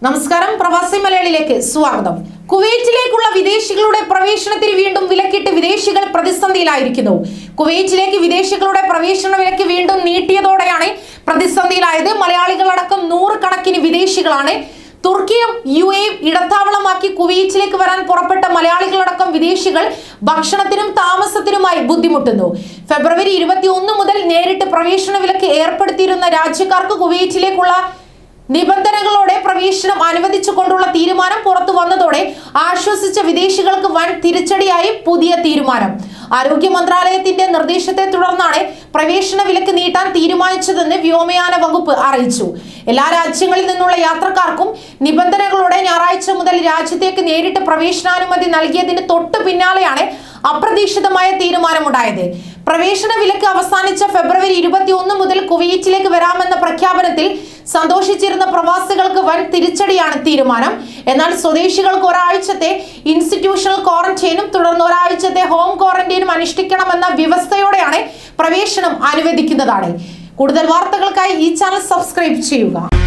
നമസ്കാരം, പ്രവാസി മലയാളിയിലേക്ക് സ്വാഗതം. കുവൈറ്റിലേക്കുള്ള വിദേശികളുടെ പ്രവേശനത്തിന് വീണ്ടും വിലക്കിട്ട് വിദേശികൾ പ്രതിസന്ധിയിലായിരിക്കുന്നു. കുവൈറ്റിലേക്ക് വിദേശികളുടെ പ്രവേശന വിലക്ക് വീണ്ടും നീട്ടിയതോടെയാണ് പ്രതിസന്ധിയിലായത്. മലയാളികളടക്കം നൂറുകണക്കിന് വിദേശികളാണ് തുർക്കിയും UAE ഇടത്താവളമാക്കി കുവൈറ്റിലേക്ക് വരാൻ പുറപ്പെട്ട മലയാളികളടക്കം വിദേശികൾ ഭക്ഷണത്തിനും താമസത്തിനുമായി ബുദ്ധിമുട്ടുന്നു. ഫെബ്രുവരി 21 മുതൽ നേരിട്ട് പ്രവേശന വിലക്ക് ഏർപ്പെടുത്തിയിരുന്ന രാജ്യക്കാർക്ക് കുവൈറ്റിലേക്കുള്ള നിബന്ധനകളോടെ പ്രവേശനം അനുവദിച്ചുകൊണ്ടുള്ള തീരുമാനം പുറത്തു വന്നതോടെ ആശ്വസിച്ച വിദേശികൾക്ക് വൻ തിരിച്ചടിയായി പുതിയ തീരുമാനം. ആരോഗ്യ മന്ത്രാലയത്തിന്റെ നിർദ്ദേശത്തെ തുടർന്നാണ് പ്രവേശന വിലക്ക് നീട്ടാൻ തീരുമാനിച്ചതെന്ന് വ്യോമയാന വകുപ്പ് അറിയിച്ചു. എല്ലാ രാജ്യങ്ങളിൽ നിന്നുള്ള യാത്രക്കാർക്കും നിബന്ധനകളോടെ ഞായറാഴ്ച മുതൽ രാജ്യത്തേക്ക് നേരിട്ട് പ്രവേശനാനുമതി നൽകിയതിന് തൊട്ടു പിന്നാലെയാണ് അപ്രതീക്ഷിതമായ തീരുമാനമുണ്ടായത്. പ്രവേശന വിലക്ക് അവസാനിച്ച ഫെബ്രുവരി 21 മുതൽ കുവൈറ്റിലേക്ക് വരാമെന്ന പ്രഖ്യാപനത്തിൽ സന്തോഷിച്ചിരുന്ന പ്രവാസികൾക്ക് വൻ തിരിച്ചടിയാണ് തീരുമാനം. എന്നാൽ സ്വദേശികൾക്ക് ഒരാഴ്ചത്തെ ഇൻസ്റ്റിറ്റ്യൂഷണൽ ക്വാറന്റൈനും തുടർന്ന് ഒരാഴ്ചത്തെ ഹോം ക്വാറന്റൈനും അനുഷ്ഠിക്കണമെന്ന വ്യവസ്ഥയോടെയാണ് പ്രവേശനം അനുവദിക്കുന്നതാണ്. കൂടുതൽ വാർത്തകൾക്കായി ഈ ചാനൽ സബ്സ്ക്രൈബ് ചെയ്യുക.